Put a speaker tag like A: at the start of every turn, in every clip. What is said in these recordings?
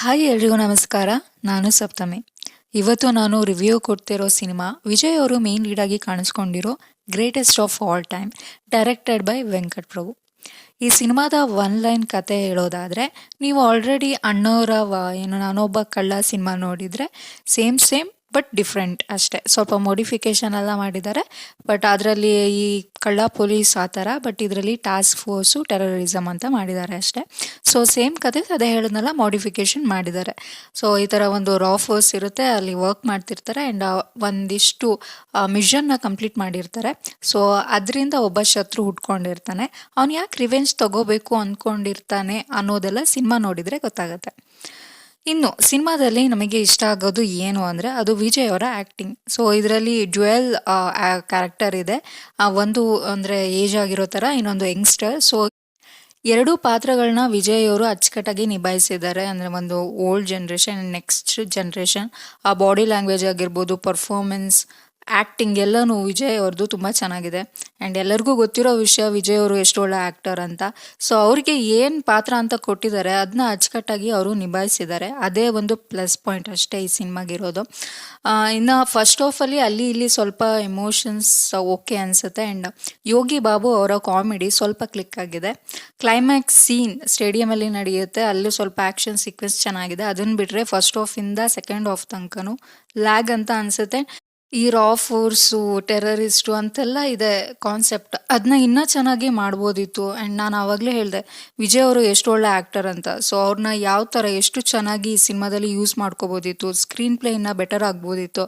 A: Hi ಎಲ್ರಿಗೂ ನಮಸ್ಕಾರ. ನಾನು ಸಪ್ತಮಿ. ಇವತ್ತು ನಾನು ರಿವ್ಯೂ ಕೊಡ್ತಿರೋ ಸಿನಿಮಾ ವಿಜಯ್ ಅವರು ಮೇನ್ ಲೀಡ್ ಆಗಿ ಕಾಣಿಸ್ಕೊಂಡಿರೋ greatest of all time, directed by Venkat Prabhu. ಈ ಸಿನಿಮಾದ ಒನ್ ಲೈನ್ ಕತೆ ಹೇಳೋದಾದ್ರೆ, ನೀವು ಆಲ್ರೆಡಿ ಅಣ್ಣವರ ಏನು ನಾನೊಬ್ಬ ಕಳ್ಳ ಸಿನಿಮಾ ನೋಡಿದ್ರೆ ಸೇಮ್ ಬಟ್ ಡಿಫ್ರೆಂಟ್ ಅಷ್ಟೇ. ಸ್ವಲ್ಪ ಮೋಡಿಫಿಕೇಶನ್ ಎಲ್ಲ ಮಾಡಿದ್ದಾರೆ, ಬಟ್ ಅದರಲ್ಲಿ ಈ ಕಳ್ಳ ಪೊಲೀಸ್ ಆ ಥರ, ಬಟ್ ಇದರಲ್ಲಿ ಟಾಸ್ಕ್ ಫೋರ್ಸು ಟೆರರಿಸಮ್ ಅಂತ ಮಾಡಿದ್ದಾರೆ ಅಷ್ಟೇ. ಸೊ ಸೇಮ್ ಕತೆ, ಅದೇ ಹೇಳಿದ್ನಲ್ಲ, ಮಾಡಿಫಿಕೇಶನ್ ಮಾಡಿದ್ದಾರೆ. ಸೊ ಈ ಥರ ಒಂದು ರಾ ಫೋರ್ಸ್ ಇರುತ್ತೆ, ಅಲ್ಲಿ ವರ್ಕ್ ಮಾಡ್ತಿರ್ತಾರೆ ಆ್ಯಂಡ್ ಒಂದಿಷ್ಟು ಮಿಷನ್ನ ಕಂಪ್ಲೀಟ್ ಮಾಡಿರ್ತಾರೆ. ಸೊ ಅದರಿಂದ ಒಬ್ಬ ಶತ್ರು ಹುಟ್ಕೊಂಡಿರ್ತಾನೆ. ಅವ್ನು ಯಾಕೆ ರಿವೆಂಜ್ ತಗೋಬೇಕು ಅಂದ್ಕೊಂಡಿರ್ತಾನೆ ಅನ್ನೋದೆಲ್ಲ ಸಿನಿಮಾ ನೋಡಿದರೆ ಗೊತ್ತಾಗುತ್ತೆ. ಇನ್ನು ಸಿನಿಮಾದಲ್ಲಿ ನಮಗೆ ಇಷ್ಟ ಆಗೋದು ಏನು ಅಂದರೆ, ಅದು ವಿಜಯ್ ಅವರ ಆ್ಯಕ್ಟಿಂಗ್. ಸೊ ಇದರಲ್ಲಿ ಡ್ಯುಯಲ್ ಕ್ಯಾರೆಕ್ಟರ್ ಇದೆ. ಒಂದು ಅಂದರೆ ಏಜ್ ಆಗಿರೋ ಥರ, ಇನ್ನೊಂದು ಯಂಗ್ಸ್ಟರ್. ಸೊ ಎರಡೂ ಪಾತ್ರಗಳನ್ನ ವಿಜಯ್ ಅವರು ಅಚ್ಚುಕಟ್ಟಾಗಿ ನಿಭಾಯಿಸಿದ್ದಾರೆ. ಅಂದರೆ ಒಂದು old generation and next generation. ಆ ಬಾಡಿ ಲ್ಯಾಂಗ್ವೇಜ್ ಆಗಿರ್ಬೋದು, ಪರ್ಫಾರ್ಮೆನ್ಸ್, ಆ್ಯಕ್ಟಿಂಗ್ ಎಲ್ಲನೂ ವಿಜಯ್ ಅವ್ರದ್ದು ತುಂಬ ಚೆನ್ನಾಗಿದೆ. ಆ್ಯಂಡ್ ಎಲ್ಲರಿಗೂ ಗೊತ್ತಿರೋ ವಿಷಯ ವಿಜಯ್ ಅವರು ಎಷ್ಟು ಒಳ್ಳೆ ಆ್ಯಕ್ಟರ್ ಅಂತ. ಸೊ ಅವ್ರಿಗೆ ಏನು ಪಾತ್ರ ಅಂತ ಕೊಟ್ಟಿದ್ದಾರೆ ಅದನ್ನ ಅಚ್ಚುಕಟ್ಟಾಗಿ ಅವರು ನಿಭಾಯಿಸಿದ್ದಾರೆ. ಅದೇ ಒಂದು ಪ್ಲಸ್ ಪಾಯಿಂಟ್ ಅಷ್ಟೇ ಈ ಸಿನಿಮಾಗಿರೋದು. ಇನ್ನು ಫಸ್ಟ್ ಆಫಲ್ಲಿ ಅಲ್ಲಿ ಇಲ್ಲಿ ಸ್ವಲ್ಪ ಎಮೋಷನ್ಸ್ ಓಕೆ ಅನಿಸುತ್ತೆ. ಆ್ಯಂಡ್ ಯೋಗಿ ಬಾಬು ಅವರ ಕಾಮಿಡಿ ಸ್ವಲ್ಪ ಕ್ಲಿಕ್ ಆಗಿದೆ. ಕ್ಲೈಮ್ಯಾಕ್ಸ್ ಸೀನ್ ಸ್ಟೇಡಿಯಮಲ್ಲಿ ನಡೆಯುತ್ತೆ, ಅಲ್ಲಿ ಸ್ವಲ್ಪ ಆ್ಯಕ್ಷನ್ ಸೀಕ್ವೆನ್ಸ್ ಚೆನ್ನಾಗಿದೆ. ಅದನ್ನು ಬಿಟ್ಟರೆ ಫಸ್ಟ್ ಹಾಫಿಂದ ಸೆಕೆಂಡ್ ಹಾಫ್ ತನಕನೂ ಲ್ಯಾಗ್ ಅಂತ ಅನಿಸುತ್ತೆ. ಈ ರಾ ಫೋರ್ಸು, ಟೆರರಿಸ್ಟು ಅಂತೆಲ್ಲ ಇದೆ ಕಾನ್ಸೆಪ್ಟ್, ಅದನ್ನ ಇನ್ನೂ ಚೆನ್ನಾಗಿ ಮಾಡ್ಬೋದಿತ್ತು. ಆ್ಯಂಡ್ ನಾನು ಆವಾಗಲೇ ಹೇಳಿದೆ ವಿಜಯ್ ಅವರು ಎಷ್ಟು ಒಳ್ಳೆ ಆ್ಯಕ್ಟರ್ ಅಂತ. ಸೊ ಅವ್ರನ್ನ ಯಾವ ಥರ ಎಷ್ಟು ಚೆನ್ನಾಗಿ ಈ ಸಿನಿಮಾದಲ್ಲಿ ಯೂಸ್ ಮಾಡ್ಕೋಬೋದಿತ್ತು, ಸ್ಕ್ರೀನ್ ಪ್ಲೇ ಇನ್ನೂ ಬೆಟರ್ ಆಗ್ಬೋದಿತ್ತು.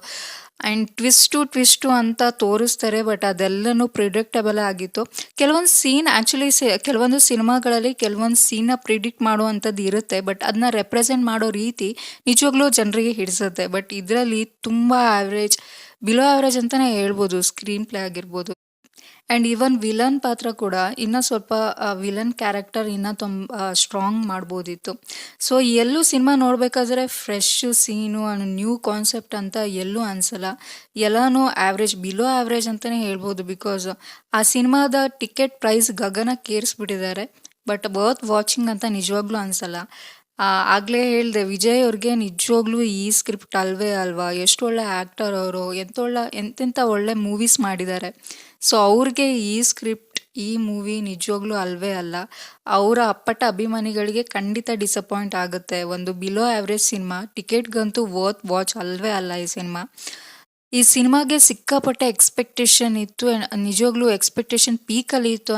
A: ಆ್ಯಂಡ್ ಟ್ವಿಸ್ಟು ಅಂತ ತೋರಿಸ್ತಾರೆ, ಬಟ್ ಅದೆಲ್ಲನೂ ಪ್ರಿಡಿಕ್ಟಬಲ್ ಆಗಿತ್ತು. ಕೆಲವೊಂದು ಸೀನ್ ಆ್ಯಕ್ಚುಲಿ ಕೆಲವೊಂದು ಸಿನಿಮಾಗಳಲ್ಲಿ ಕೆಲವೊಂದು ಸೀನ್ನ ಪ್ರಿಡಿಕ್ಟ್ ಮಾಡುವಂಥದ್ದು ಇರುತ್ತೆ, ಬಟ್ ಅದನ್ನ ರೆಪ್ರೆಸೆಂಟ್ ಮಾಡೋ ರೀತಿ ನಿಜವಾಗ್ಲೂ ಜನರಿಗೆ ಹಿಡಿಸುತ್ತೆ. ಬಟ್ ಇದರಲ್ಲಿ ತುಂಬ ಆ್ಯಾವ್ರೇಜ್, ಬಿಲೋ ಆ್ಯಾವ್ರೇಜ್ ಅಂತಲೇ ಹೇಳ್ಬೋದು. ಸ್ಕ್ರೀನ್ ಪ್ಲೇ ಆಗಿರ್ಬೋದು ಆ್ಯಂಡ್ ಈವನ್ ವಿಲನ್ ಪಾತ್ರ ಕೂಡ ಇನ್ನೂ ಸ್ವಲ್ಪ ವಿಲನ್ ಕ್ಯಾರೆಕ್ಟರ್ ಇನ್ನೂ ತುಂಬ ಸ್ಟ್ರಾಂಗ್ ಮಾಡ್ಬೋದಿತ್ತು. ಸೊ ಎಲ್ಲೂ ಸಿನಿಮಾ ನೋಡಬೇಕಾದ್ರೆ ಫ್ರೆಶ್ ಸೀನು, ನ್ಯೂ ಕಾನ್ಸೆಪ್ಟ್ ಅಂತ ಎಲ್ಲೂ ಅನಿಸಲ್ಲ. ಎಲ್ಲನೂ ಆ್ಯಾವ್ರೇಜ್, ಬಿಲೋ ಆ್ಯಾವ್ರೇಜ್ ಅಂತಲೇ ಹೇಳ್ಬೋದು. ಬಿಕಾಸ್ ಆ ಸಿನಿಮಾದ ಟಿಕೆಟ್ ಪ್ರೈಸ್ ಗಗನಕ್ಕೇರಿಸ್ಬಿಟ್ಟಿದ್ದಾರೆ, ಬಟ್ ವರ್ತ್ ವಾಚಿಂಗ್ ಅಂತ ನಿಜವಾಗ್ಲೂ ಅನಿಸಲ್ಲ. ಆಗಲೇ ಹೇಳಿದೆ, ವಿಜಯ್ ಅವ್ರಿಗೆ ನಿಜವಾಗ್ಲೂ ಈ ಸ್ಕ್ರಿಪ್ಟ್ ಅಲ್ವೇ ಅಲ್ವಾ, ಎಷ್ಟು ಒಳ್ಳೆ ಆ್ಯಕ್ಟರ್ ಅವರು, ಎಂತೆಂಥ ಒಳ್ಳೆ ಮೂವೀಸ್ ಮಾಡಿದ್ದಾರೆ. ಸೊ ಅವ್ರಿಗೆ ಈ ಸ್ಕ್ರಿಪ್ಟ್, ಈ ಮೂವಿ ನಿಜವಾಗ್ಲೂ ಅಲ್ವೇ ಅಲ್ಲ. ಅವರ ಅಪ್ಪಟ ಅಭಿಮಾನಿಗಳಿಗೆ ಖಂಡಿತ ಡಿಸಪಾಯಿಂಟ್ ಆಗುತ್ತೆ. ಒಂದು ಬಿಲೋ ಆ್ಯಾವ್ರೇಜ್ ಸಿನಿಮಾ, ಟಿಕೆಟ್ಗಂತೂ ವರ್ತ್ ವಾಚ್ ಅಲ್ವೇ ಅಲ್ಲ ಈ ಸಿನಿಮಾ. ಈ ಸಿನಿಮಾಗೆ ಸಿಕ್ಕಾಪಟ್ಟೆ ಎಕ್ಸ್ಪೆಕ್ಟೇಷನ್ ಇತ್ತು, ನಿಜವಾಗ್ಲೂ ಎಕ್ಸ್ಪೆಕ್ಟೇಷನ್ ಪೀಕಲ್ಲಿ ಇತ್ತು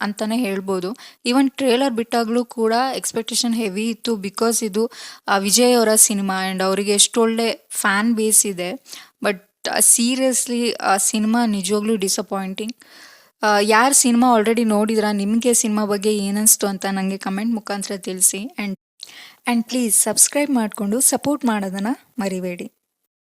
A: ಅಂತಲೇ ಹೇಳ್ಬೋದು. ಈವನ್ ಟ್ರೇಲರ್ ಬಿಟ್ಟಾಗಲೂ ಕೂಡ ಎಕ್ಸ್ಪೆಕ್ಟೇಷನ್ ಹೆವಿ ಇತ್ತು, ಬಿಕಾಸ್ ಇದು ವಿಜಯ್ ಅವರ ಸಿನಿಮಾ ಆ್ಯಂಡ್ ಅವರಿಗೆ ಎಷ್ಟೊಳ್ಳೆ ಫ್ಯಾನ್ ಬೇಸ್ ಇದೆ. ಬಟ್ ಸೀರಿಯಸ್ಲಿ ಆ ಸಿನಿಮಾ ನಿಜವಾಗ್ಲೂ ಡಿಸಪಾಯಿಂಟಿಂಗ್. ಯಾರು ಸಿನಿಮಾ ಆಲ್ರೆಡಿ ನೋಡಿದ್ರಾ, ನಿಮಗೆ ಸಿನಿಮಾ ಬಗ್ಗೆ ಏನನ್ನಿಸ್ತು ಅಂತ ನನಗೆ ಕಮೆಂಟ್ ಮುಖಾಂತರ ತಿಳಿಸಿ. ಆ್ಯಂಡ್ ಪ್ಲೀಸ್ ಸಬ್ಸ್ಕ್ರೈಬ್ ಮಾಡಿಕೊಂಡು ಸಪೋರ್ಟ್ ಮಾಡೋದನ್ನು ಮರಿಬೇಡಿ.